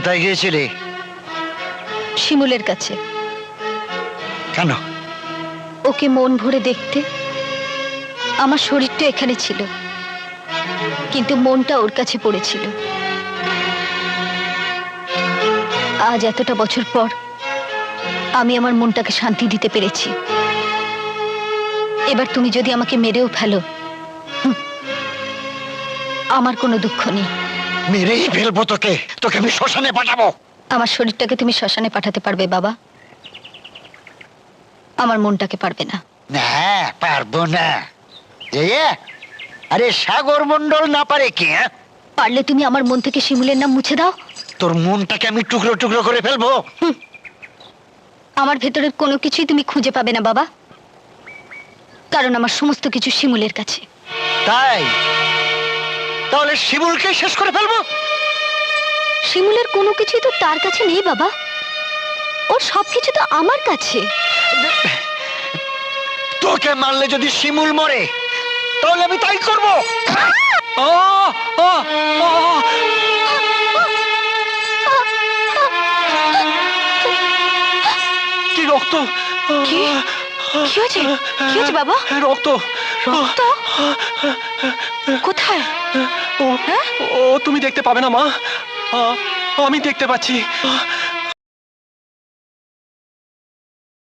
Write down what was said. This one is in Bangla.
কোথায় গিয়েছিলি? শিমুলের কাছে। কেন? ওকে মন ভরে দেখতে। আমার শরীরটা এখানে ছিল, কিন্তু মনটা ওর কাছে পড়েছিল। আজ এতটা বছর পর আমি আমার মনটাকে শান্তি দিতে পেরেছি। এবার তুমি যদি আমাকে মেরেও ফেলো, আমার কোনো দুঃখ নেই। মেরেই ফেলবো তোকে, তোকে আমি শ্মশানে পাঠাবো। আমার শরীরটাকে তুমি শ্মশানে পাঠাতে পারবে বাবা, আমার মনটাকে পারবে না। না, পারবো না। আরে সাগর মন্ডল না পারে কি? পারলে তুমি আমার মন থেকে শিমুলের নাম মুছে দাও। তোর মনটাকে আমি টুকরো টুকরো করে ফেলবো। আমার ভেতরের কোনো কিছুই তুমি খুঁজে পাবে না বাবা, কারণ আমার সমস্ত কিছু শিমুলের কাছে। তাই? তাহলে শিমুলকে শেষ করে ফেলবো? শিমুলের কোনো কিছুই তো তার কাছে নেই বাবা, ওর সবকিছু তো আমার কাছে। তোকে মারলে যদি শিমুল মরে, তাহলে আমি তাই করবো। কি রক্ত! কি হয়েছে? কি হয়েছে বাবা? রক্ত! রক্ত কোথায়? ও তুমি দেখতে পাবে না মা, আমি দেখতে পাচ্ছি।